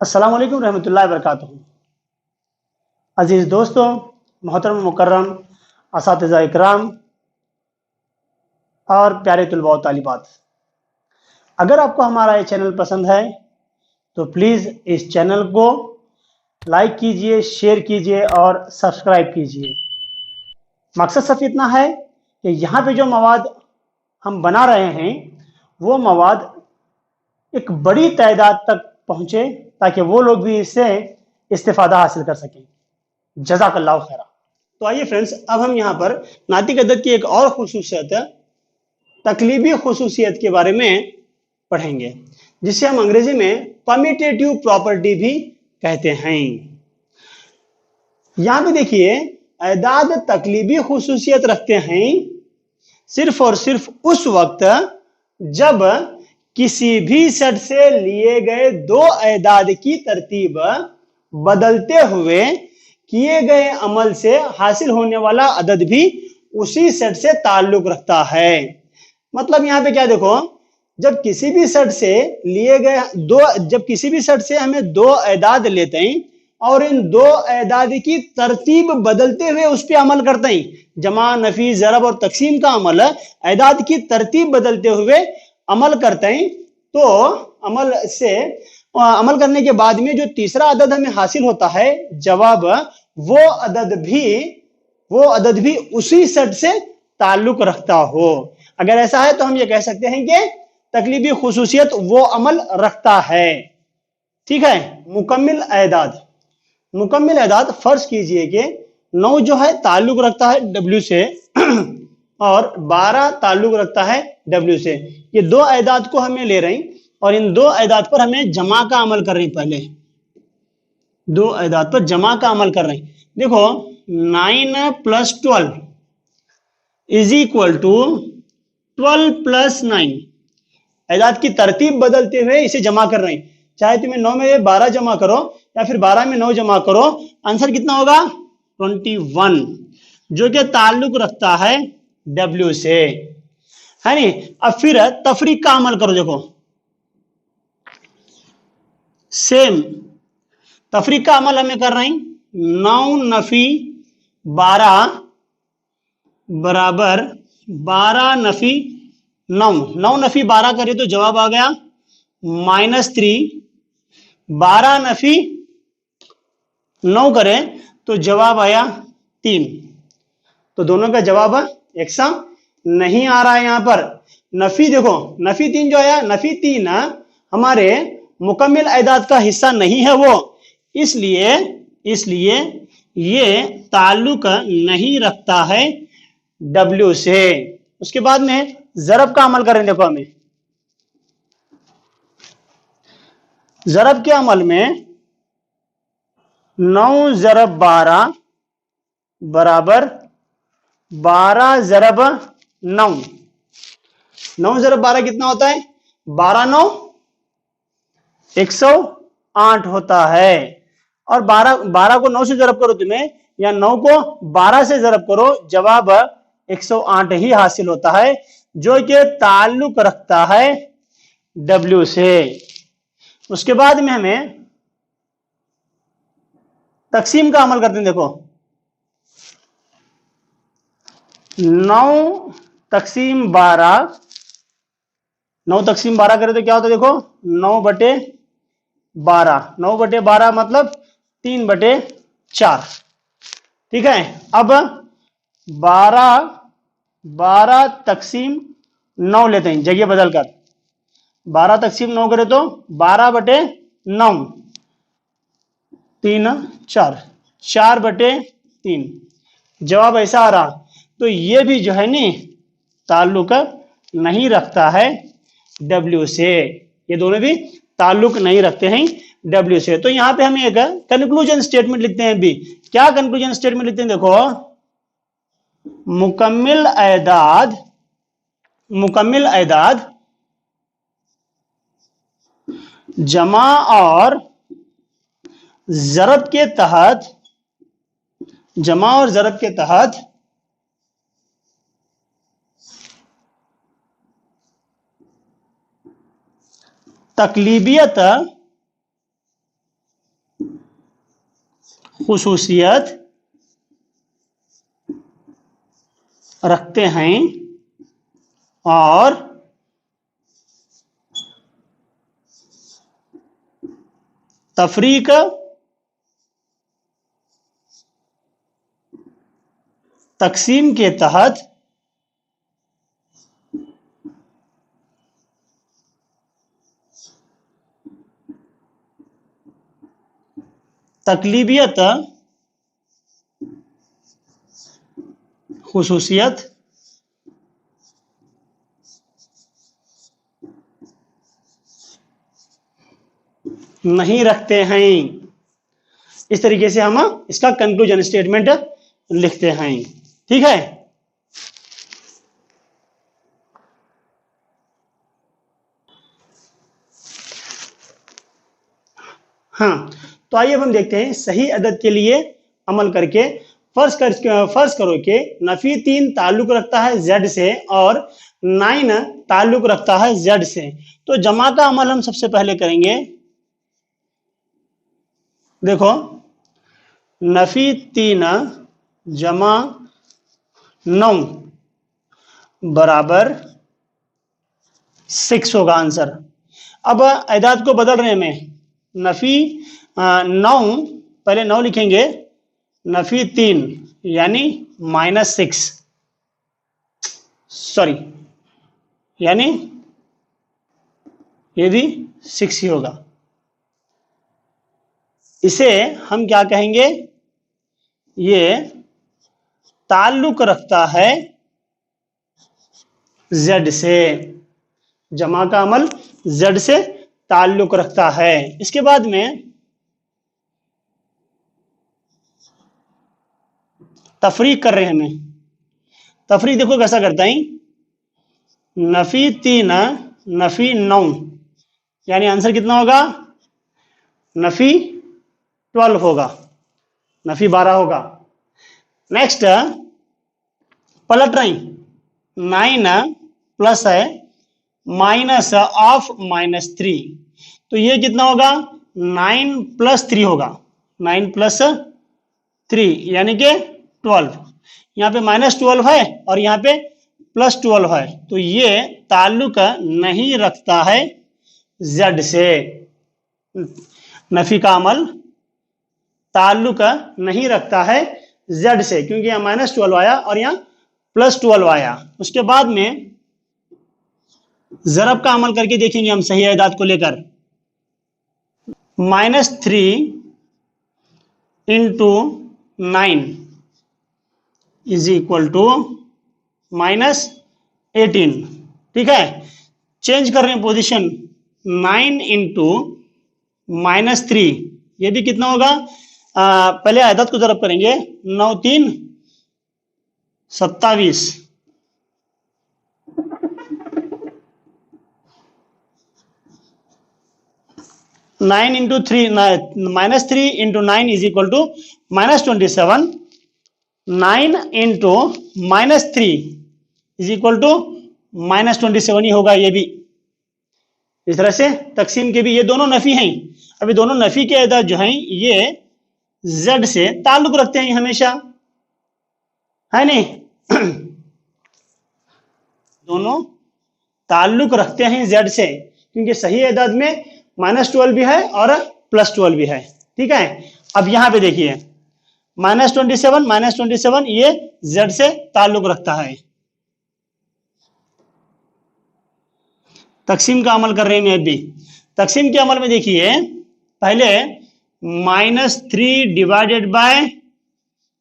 अस्सलाम वालेकुम रहमतुल्लाहि व बरकातुहू। अजीज़ दोस्तों, मोहतरम मुकर्रम असातिज़ा इकराम और प्यारे तुलबा व तालिबात, अगर आपको हमारा ये चैनल पसंद है तो प्लीज़ इस चैनल को लाइक कीजिए, शेयर कीजिए और सब्सक्राइब कीजिए। मकसद सिर्फ इतना है कि यहाँ पे जो मवाद हम बना रहे हैं वो मवाद एक बड़ी तादाद तक पहुँचे ताकि वो लोग भी इससे इस्तिफादा हासिल कर सकें। जज़ाकल्लाहु खैरा। तो आइए फ्रेंड्स, अब हम यहाँ पर नातिक अदद की एक और खुसूसियत, तकलीबी खुसूसियत के बारे में पढ़ेंगे, जिसे हम अंग्रेजी में परमिटेटिव प्रॉपर्टी भी कहते हैं। यहाँ पे देखिए, एदाद तकलीबी खुसूसियत रखते हैं सिर्फ और सिर्फ उस वक्त जब किसी भी सेट से लिए गए दो एदाद की तरतीब बदलते हुए किए गए अमल से हासिल होने वाला अदद भी उसी सेट से ताल्लुक रखता है। मतलब यहाँ पे क्या देखो, जब किसी भी सेट से लिए गए जब किसी भी सेट से हमें दो एदाद लेते हैं और इन दो एदाद की तरतीब बदलते हुए उस पर अमल करते हैं, जमा, नफी, ज़रब और तकसीम का अमल एदाद की तरतीब बदलते हुए अमल करते हैं, तो अमल करने के बाद में जो तीसरा अदद हमें हासिल होता है जवाब, वो अदद भी उसी सेट से ताल्लुक रखता हो। अगर ऐसा है तो हम ये कह सकते हैं कि तकलीबी खुसूसियत वो अमल रखता है। ठीक है। मुकम्मिल एदाद फर्ज कीजिए कि 9 जो है ताल्लुक रखता है W से और 12 ताल्लुक रखता है W से। ये दो एदाद को हमें ले रहे हैं और इन दो एदाद पर हमें जमा का अमल कर रहे हैं। पहले दो एदाद पर जमा का अमल कर रहे हैं। देखो, 9 + 12 इज इक्वल टू 12 + 9। एदाद की तरतीब बदलते हुए इसे जमा कर रहे हैं। चाहे तुम्हें 9 में 12 जमा करो या फिर 12 में 9 जमा करो, आंसर कितना होगा? 21, जो कि ताल्लुक रखता है W से, है नहीं। अब फिर तफरीक का अमल करो। देखो, सेम तफरीक का अमल हमें कर रहे हैं। 9 नफी 12 बराबर 12 नफी 9। 9 नफी 12 करे तो जवाब आ गया -3। 12 नफी 9 करें तो जवाब आया 3। तो दोनों का जवाब एक सा नहीं आ रहा है। यहां पर नफी देखो, नफी 3 जो आया, नफी 3 हमारे मुकम्मिल एदाद का हिस्सा नहीं है वो, इसलिए ये ताल्लुक नहीं रखता है W से। उसके बाद में ज़रब का अमल करें। देखो, हमें ज़रब के अमल में 9 ज़रब 12 बराबर 12 ज़रब 9। 9 ज़रब 12 कितना होता है? 12 9 108 होता है। और 12 को 9 से ज़रब करो तुम्हें, या 9 को 12 से ज़रब करो, जवाब 108 ही हासिल होता है, जो कि ताल्लुक रखता है W से। उसके बाद में हमें तकसीम का अमल करते हैं। देखो, 9 तकसीम 12, 9 तकसीम 12 करें तो क्या होता है? देखो, 9/12, 9/12 मतलब 3/4। ठीक है। अब 12 तकसीम 9 लेते हैं, जगह बदलकर 12 तकसीम 9 करें तो 12/9, 3 4, 4/3। जवाब ऐसा आ रहा। तो ये भी जो है नी ताल्लुक नहीं रखता है W से। ये दोनों भी ताल्लुक नहीं रखते हैं W से। तो यहां पे हम एक कंक्लूजन स्टेटमेंट लिखते हैं। भी क्या कंक्लूजन स्टेटमेंट लिखते हैं? देखो, मुकम्मिल एदाद जमा और ज़रब के तहत तकलीबियत खुसूसियत रखते हैं और तफरीक तकसीम के तहत तकलीबियत खुसूसियत नहीं रखते हैं। इस तरीके से हम इसका कंक्लूजन स्टेटमेंट लिखते हैं। ठीक है। हाँ, तो आइए अब हम देखते हैं सही अदद के लिए अमल करके। फर्ज करो कि नफी 3 ताल्लुक रखता है जेड से और 9 ताल्लुक रखता है जेड से। तो जमा का अमल हम सबसे पहले करेंगे। देखो, नफी 3 जमा 9 बराबर 6 होगा आंसर। अब एदाद को बदल रहे हैं हमें। नफी 9, पहले 9 लिखेंगे, नफी 3 यानी -6, सॉरी, यानी ये भी 6 ही होगा। इसे हम क्या कहेंगे? ये ताल्लुक रखता है जेड से। जमा का अमल जेड से ताल्लुक रखता है। इसके बाद में तफरीक कर रहे हैं हमें। तफरीक देखो कैसा करता है। नफी 3 नफी 9 यानी आंसर कितना होगा? नफी 12 होगा, नफी 12 होगा। नेक्स्ट पलट रही, 9 प्लस है माइनस ऑफ -3, तो ये कितना होगा? 9 + 3 होगा, 9 + 3 यानी कि 12। यहाँ पे -12 है और यहाँ पे +12 है, तो ये ताल्लुक नहीं रखता है जेड से। नफी का अमल ताल्लुक नहीं रखता है जेड से, क्योंकि यहाँ -12 आया और यहाँ +12 आया। उसके बाद में जरब का अमल करके देखेंगे हम सही एदाद को लेकर। -3 × 9 = -18। ठीक है। चेंज कर रहे हैं पोजीशन, 9 × -3, ये भी कितना होगा? पहले आयदात को जरब करेंगे। 9 3 27, 9 × 3 -3 × 9 = -27, 9 × -3 = -27 ही होगा। ये भी इस तरह से तकसीम के भी ये दोनों नफी हैं। अभी दोनों नफी के एदाद जो हैं ये जेड से ताल्लुक रखते हैं हमेशा, है नहीं? दोनों ताल्लुक रखते हैं जेड से, क्योंकि सही एदाद में -12 भी है और +12 भी है। ठीक है। अब यहां पे देखिए, -27 ये जेड से ताल्लुक रखता है। तकसीम का अमल कर रहे हैं मैं भी। तकसीम के अमल में देखिए, पहले -3 /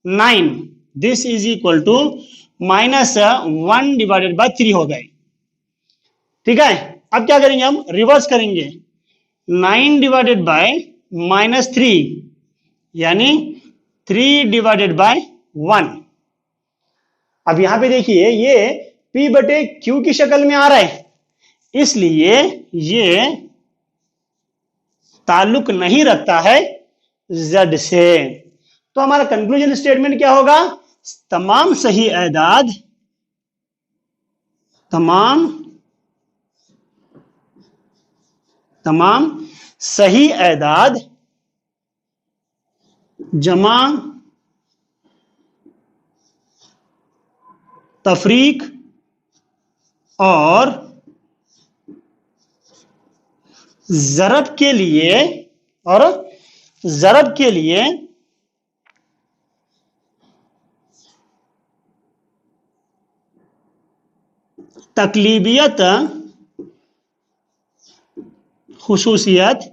9 दिस = -1 / 3 हो गए। ठीक है। अब क्या करेंगे? हम रिवर्स करेंगे। 9 / -3 यानी 3 / 1। अब यहां पे देखिए ये P/Q की शक्ल में आ रहा है, इसलिए ये ताल्लुक नहीं रखता है जेड से। तो हमारा कंक्लूजन स्टेटमेंट क्या होगा? तमाम सही एदाद, तमाम सही एदाद जमा तफरीक और ज़रब के लिए तकलीबियत खुसूसियत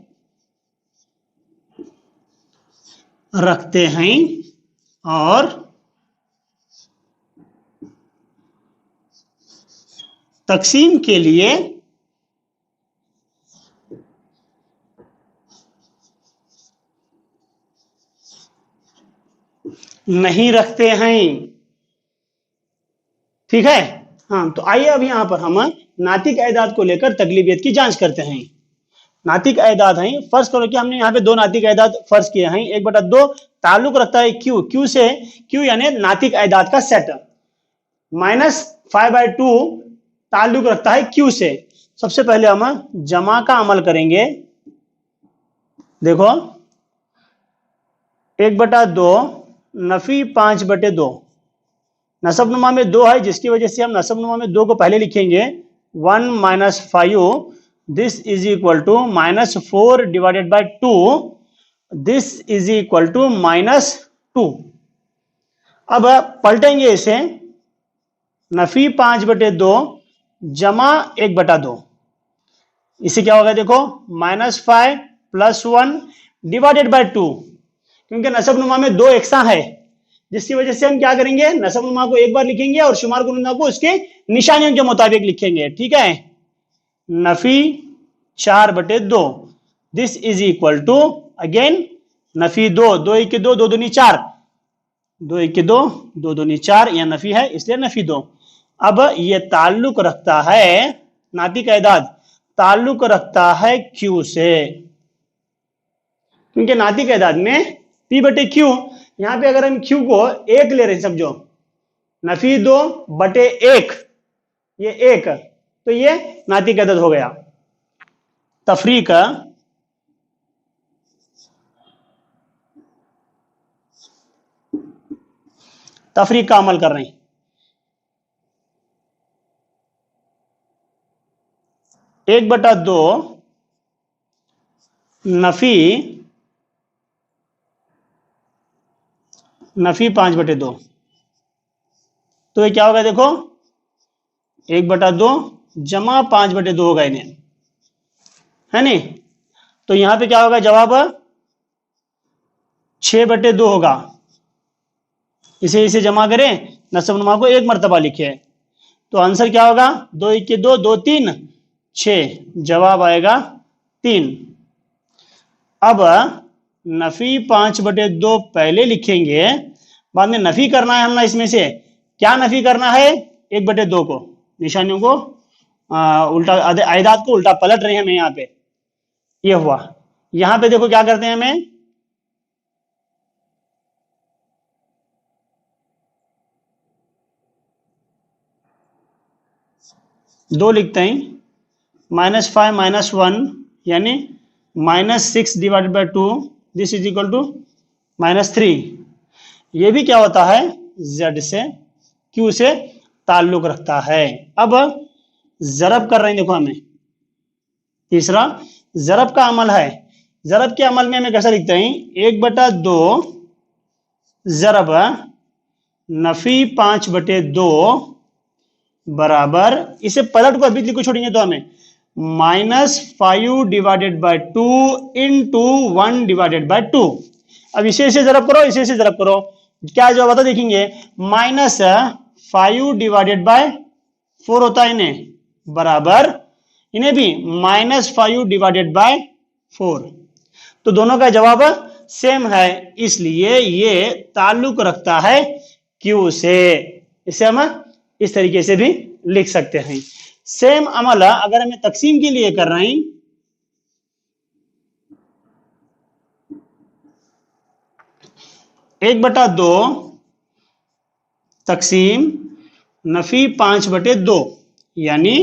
रखते हैं और तकसीम के लिए नहीं रखते हैं। ठीक है। हाँ, तो आइए अब यहां पर हम नातिक एदाद को लेकर तकलीबियत की जांच करते हैं। नातिक एदाद हैं, फर्ज करो कि हमने यहाँ पे दो नातिक एदाद फर्ज किए हैं। 1/2 ताल्लुक रखता है क्यू से, क्यू यानी नातिक एदाद का सेट। -5/2 ताल्लुक रखता है क्यू से। सबसे पहले हम जमा का अमल करेंगे। देखो 1/2 नफी 5/2, नसबनुमा में 2 है, जिसकी वजह से हम नसबनुमा में 2 को पहले लिखेंगे। 1 - 5, this is equal to -4 divided by 2, this is equal to -2। अब पलटेंगे इसे, नफी 5/2 जमा 1/2, इसे क्या होगा देखो, -5 + 1 डिवाइडेड बाई 2, क्योंकि नसबनुमा में 2 एक्सा है, जिसकी वजह से हम क्या करेंगे, नसबनुमा को एक बार लिखेंगे और शुमार कुनिंदा को उसके निशानियों के मुताबिक लिखेंगे। ठीक है। नफी 4/2, this is equal to again नफी 2, 2 × 2 2 दूनी 4, 2 × 2 2 दूनी 4, यह नफी है इसलिए नफी 2। अब यह ताल्लुक रखता है, नातिक एदाद ताल्लुक रखता है क्यू से, क्योंकि नातिक एदाद में P/Q, यहां पे अगर हम Q को 1 ले रहे हैं, समझो नफी 2/1, ये 1, तो ये नातिक एदाद हो गया। तफरीक का अमल कर रहे हैं। एक बटा दो नफी 5/2, तो ये क्या होगा देखो, 1/2 जमा 5/2 होगा इन्हें, है नहीं। तो यहां पे क्या होगा, जवाब 6/2 होगा। इसे जमा करें, नसबनुमा को एक मरतबा लिखे, तो आंसर क्या होगा, 2 × 2 2 3 6, जवाब आएगा 3। अब नफी 5/2 पहले लिखेंगे, बाद में नफी करना है हमने, इसमें से क्या नफी करना है, 1/2 को, निशानियों को उल्टा, एदाद को उल्टा पलट रहे हैं हमें यहाँ पे, ये हुआ। यहां पे देखो क्या करते हैं, हमें 2 लिखते हैं, -5 - 1 यानी -6 divided by 2, this is equal to -3। ये भी क्या होता है, Z से, Q से ताल्लुक रखता है। अब जरब कर रहे हैं, देखो हमें तीसरा जरब का अमल है। जरब के अमल में हमें कैसा लिखते हैं, 1/2 जरब नफी 5/2 बराबर, इसे पलट को अभी लिखो छोड़ेंगे तो हमें -5 divided by 2 into 1 divided by 2। अब इसे जरब करो, इसे जरब करो, क्या जवाब आता देखेंगे, -5 डिवाइडेड बाय 4 होता है इन्हें, बराबर इन्हें भी -5 डिवाइडेड बाय 4। तो दोनों का जवाब सेम है, इसलिए ये ताल्लुक रखता है Q से। इसे हम इस तरीके से भी लिख सकते हैं। सेम अमल अगर हमें तकसीम के लिए कर रहे हैं, 1/2 तकसीम नफी 5/2, यानी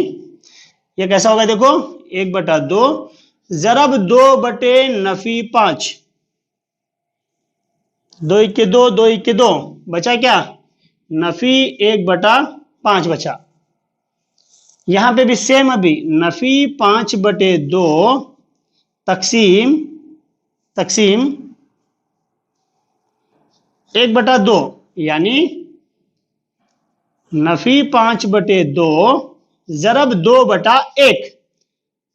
ये कैसा होगा देखो, 1/2 जरब 2/नफी 5, 2 इक्के 2, 2 इक्के 2, बचा क्या? नफी 1/5 बचा। यहां पे भी सेम, अभी नफी 5/2 तकसीम तकसीम 1/2, यानी नफी 5/2 जरब 2/1।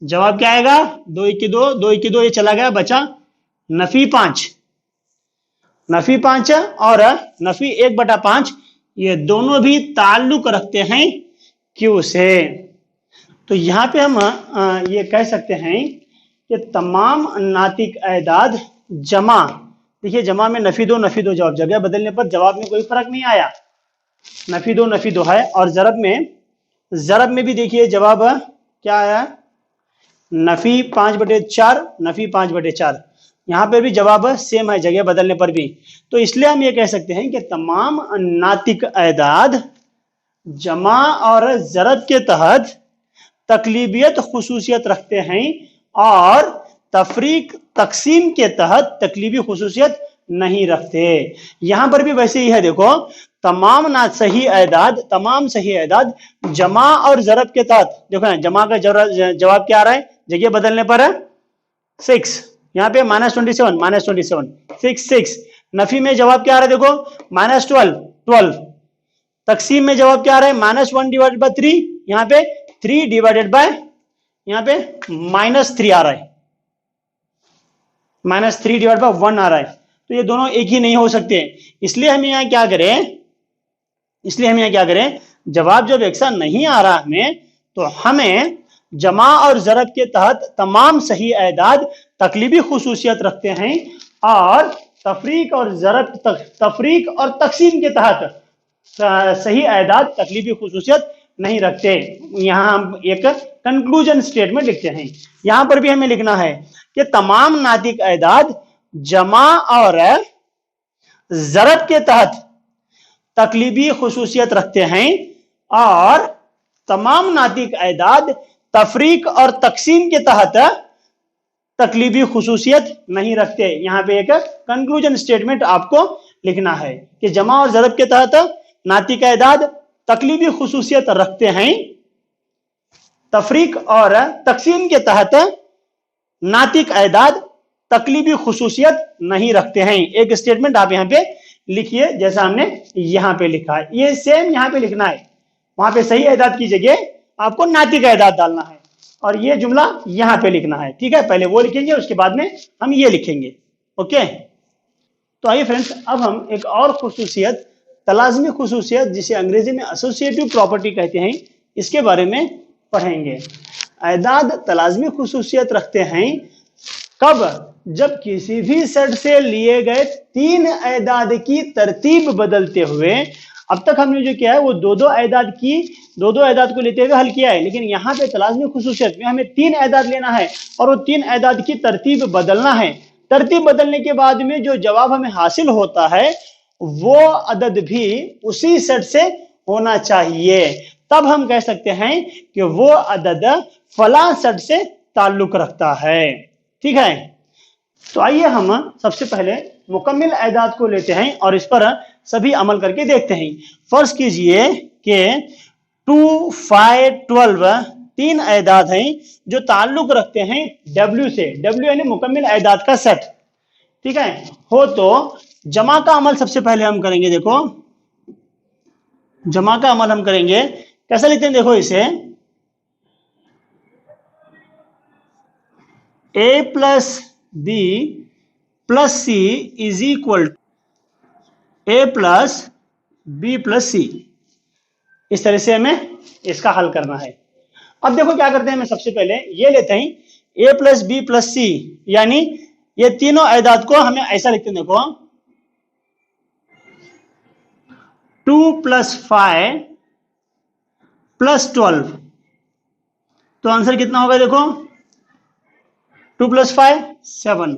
जवाब क्या आएगा? 2 इक्के 2, 2 इक्के 2, ये चला गया, बचा नफी 5। नफी 5 और नफी 1/5 ये दोनों भी ताल्लुक रखते हैं क्यू से। तो यहां पे हम ये कह सकते हैं कि तमाम नातिक एदाद जमा, देखिए जमा में नफी 2 नफी 2, जवाब जगह बदलने पर जवाब में कोई फर्क नहीं आया, नफी 2 नफी 2 है। और जरब में भी देखिए जवाब क्या आया? नफी 5/4, नफी 5/4। यहां पर भी जवाब सेम है जगह बदलने पर भी। तो इसलिए हम ये कह सकते हैं कि तमाम नातिक एदाद जमा और जरब के तहत तकलीबियत खुसूसियत रखते हैं और तफरीक तकसीम के तहत तकलीबी खुसूसियत नहीं रखते। यहां पर भी वैसे ही है, देखो तमाम सही एदाद जमा और जरब के तहत, देखो ना जमा का जवाब क्या आ रहा है जगह बदलने पर? 6। यहां पे -27, 6। नफी में जवाब क्या आ रहा है? देखो -12। तकसीम में जवाब क्या आ रहा है? -1/3। यहां पे 3 डिवाइडेड बाय, यहां पे -3 आ रहा है, -3 डिवाइड बाय 1 आ रहा है। तो ये दोनों एक ही नहीं हो सकते। इसलिए हम यहाँ क्या करें, जवाब जब एक सा नहीं आ रहा हमें, तो हमें जमा और जरब के तहत तमाम सही एदाद तकलीबी खुसूसियत रखते हैं और तफरीक और तकसीम के तहत सही एदाद तकलीबी खुसूसियत नहीं रखते। यहां हम एक कंक्लूजन स्टेटमेंट लिखते हैं। यहां पर भी हमें लिखना है कि तमाम नातिक एदाद जमा और जरब के तहत तकलीबी खुसूसियत रखते हैं और तमाम नातिक एदाद तफरीक और तकसीम के तहत तकलीबी खुसूसियत नहीं रखते। यहां पे एक कंक्लूजन स्टेटमेंट आपको लिखना है कि जमा और जरब के तहत नातिक एदाद तकलीबी खुसूसियत रखते हैं, तफरीक और तकसीम के तहत नातिक एदाद तकलीबी खुसूसियत नहीं रखते हैं। एक स्टेटमेंट आप यहां पे लिखिए जैसा हमने यहां पे लिखा है, ये सेम यहां पे लिखना है। वहां पे सही एदाद की जगह आपको नातिक एदाद डालना है और ये जुमला यहां पे लिखना है। ठीक है, पहले वो लिखेंगे, उसके बाद में हम ये लिखेंगे। ओके, तो आइए फ्रेंड्स, अब हम एक और खुसूसियत, तलाज़मी खुसूसियत, जिसे अंग्रेजी में एसोसिएटिव प्रॉपर्टी कहते हैं, इसके बारे में पढ़ेंगे। एदाद तलाज़मी खुसूसियत रखते हैं कब? जब किसी भी सेट से लिए गए 3 एदाद की तरतीब बदलते हुए, अब तक हमने जो किया है वो दो दो एदाद को लेते हुए हल किया है, लेकिन यहां पे तलाज़मी खुसूसियत में हमें 3 एदाद लेना है और वो 3 एदाद की तरतीब बदलना है। तरतीब बदलने के बाद में जो जवाब हमें हासिल होता है वो अदद भी उसी सेट से होना चाहिए, तब हम कह सकते हैं कि वो अदद फला सेट से ताल्लुक रखता है। ठीक है, तो आइए हम सबसे पहले मुकम्मिल एदाद को लेते हैं और इस पर सभी अमल करके देखते हैं। फर्ज कीजिए कि 2, 5, 12 3 एदाद हैं जो ताल्लुक रखते हैं W से। W यानी मुकम्मिल एदाद का सेट। ठीक है, हो तो जमा का अमल सबसे पहले हम करेंगे। देखो जमा का अमल हम करेंगे, कैसे लिखते हैं? देखो इसे A plus B plus C is equal A plus B plus C। इस तरह से हमें इसका हल करना है। अब देखो क्या करते हैं, हमें सबसे पहले ये लेते हैं A plus B plus C, यानी ये तीनों एदाद को हमें ऐसा लिखते हैं। देखो 2 प्लस 5 प्लस 12, तो आंसर कितना होगा? देखो 2 plus 5 7,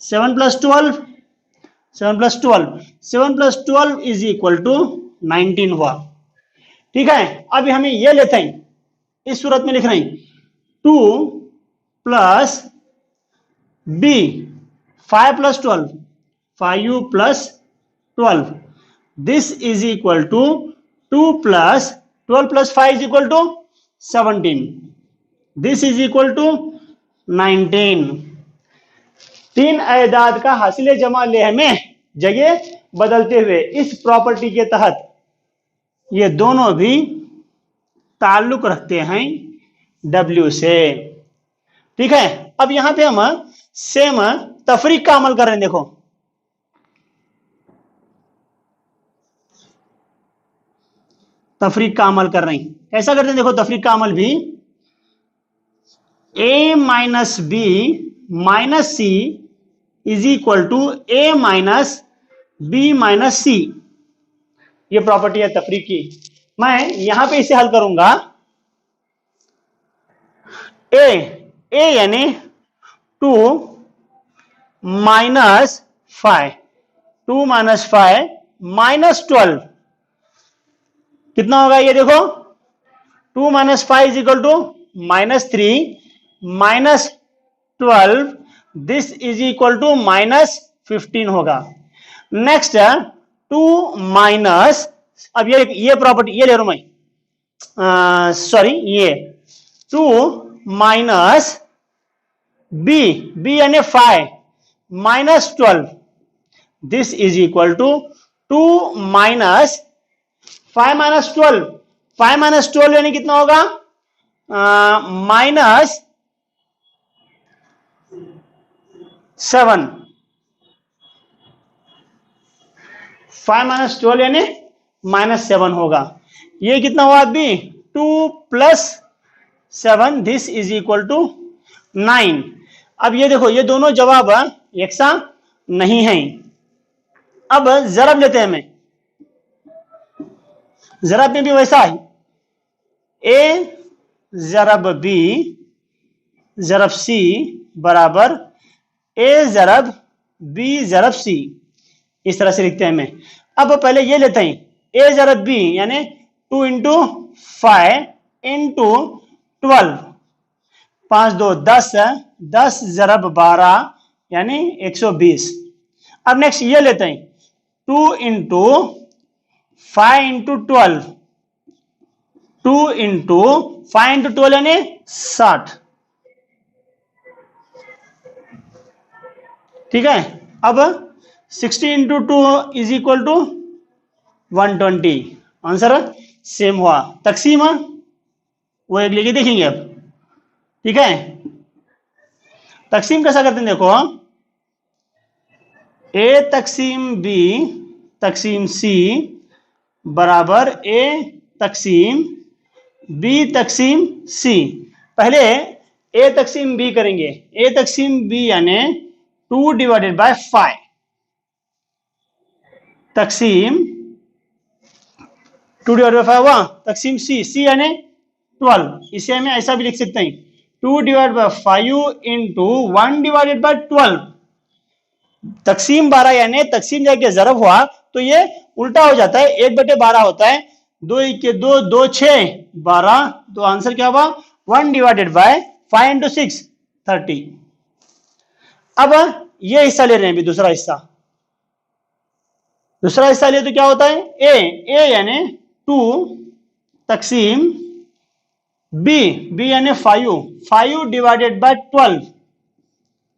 7 plus 12 7 plus 12 7 plus 12 is equal to 19 हुआ। ठीक है, अब हमें ये लेते हैं, इस सूरत में लिख रहे हैं 2 plus B 5 plus 12 5 plus 12. This is equal to 2 plus 12 plus 5 is equal to 17. This is equal to 19. तीन एदाद का हासिल जमा लेह में जगह बदलते हुए इस प्रॉपर्टी के तहत ये दोनों भी ताल्लुक रखते हैं W से। ठीक है, अब यहां पे हम सेम तफरीक का अमल कर रहे हैं। देखो तफरीक का अमल कर रहे हैं, कैसा करते हैं देखो तफरीक का अमल भी, a minus B minus C is equal to a minus B minus C. ये प्रॉपर्टी है तफरीक की। मैं यहां पे इसे हल करूंगा। ए यानी 2 माइनस 5, 2 माइनस 5 माइनस 12 कितना होगा ये देखो, 2 minus 5 is equal to minus 3 minus 12, this is equal to minus 15 होगा। नेक्स्ट 2 माइनस, अब ये प्रॉपर्टी ये ले रहा हूं मैं, सॉरी ये 2 माइनस बी यानी 5 minus 12, this is equal to 2 minus 5 minus 12, 5 minus 12 यानी कितना होगा, माइनस 7, 5 माइनस 12 यानी माइनस 7 होगा। ये कितना हुआ अभी, 2 plus 7, this is equal to 9। अब ये देखो ये दोनों जवाब एक सा नहीं है। अब जरब लेते हैं, हमें जरब में भी वैसा है, ए जरब बी जरब सी बराबर ए जरब बी जरब सी, इस तरह से लिखते हैं हमें। अब पहले ये लेते हैं, ए जरब बी यानी 2 इंटू 5 इंटू 12, 5 2 10, 10 जरब 12 यानी 120। अब नेक्स्ट ये लेते हैं, 2 इंटू 5 इंटू 12, 2 इंटू 5 इंटू 12 यानी 60। ठीक है, अब 60 into 2 is equal to 120। Answer same हुआ। तकसीम वो एक लेके देखेंगे अब। ठीक है, तकसीम कैसा करते हैं देखो, ए तकसीम बी तकसीम सी बराबर ए तकसीम बी तकसीम सी। पहले ए तकसीम बी करेंगे, ए तकसीम बी यानी 2 डिवाइडेड बाय 5 तकसीम 2 डिवाइडेड बाय 5 हुआ, तकसीम सी यानी 12। इसे हमें ऐसा भी लिख सकते हैं, 2 divided by 5 into 1 divided by 12। तकसीम 12 यानी तकसीम जाके जरब हुआ तो ये उल्टा हो जाता है, 1/12 होता है, 2 के 2 2 6 12, तो आंसर क्या हुआ 1 डिवाइडेड बाय 5 इंटू 6 30। अब ये हिस्सा ले रहे हैं, भी दूसरा हिस्सा ले तो क्या होता है, ए यानी 2 तकसीम बी यानी 5 डिवाइडेड बाय 12।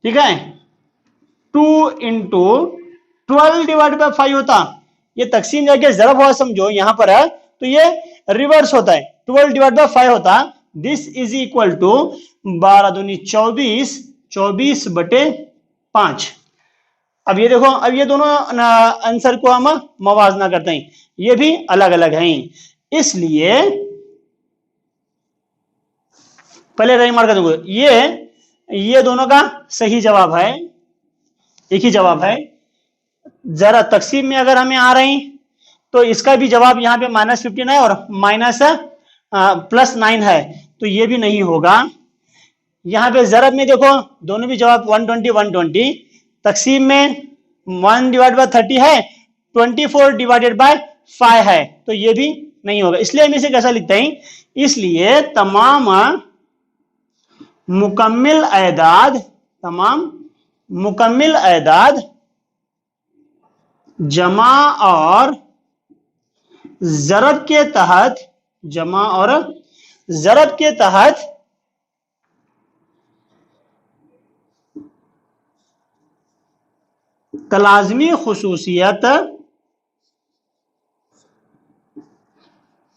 ठीक है, 2 इंटू 12 डिवाइडेड बाय 5 होता, ये तकसीम जाके जरब हुआ समझो यहां पर है, तो ये रिवर्स होता है, 12 डिवाइड बाय 5 होता, दिस इज इक्वल टू 12 दूनी 24, 24/5। अब ये देखो, अब ये दोनों आंसर को हम मवाजना करते हैं, ये भी अलग अलग हैं, इसलिए पहले रही मार कर दूंगा, ये दोनों का सही जवाब है, एक ही जवाब है। जरा तकसीम में अगर हमें आ रही तो इसका भी जवाब यहाँ पे -15 है और +9 है, तो ये भी नहीं होगा। यहाँ पे जरब में देखो दोनों भी जवाब 120 तकसीम में 1 डिवाइड बाय 30 है, 24 डिवाइडेड बाय 5 है, तो ये भी नहीं होगा। इसलिए हम इसे कैसा लिखते हैं, इसलिए तमाम मुकम्मिल एदाद जमा और ज़रब के तहत, जमा और ज़रब के तहत तलाज़मी खुसूसियत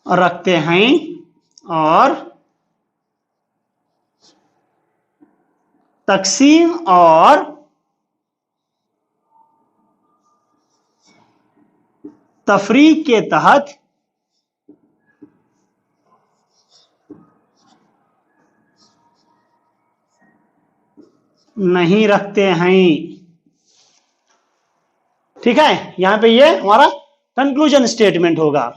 रखते हैं और तकसीम और तफरीक के तहत नहीं रखते हैं। ठीक है, यहां पे ये हमारा कंक्लूजन स्टेटमेंट होगा।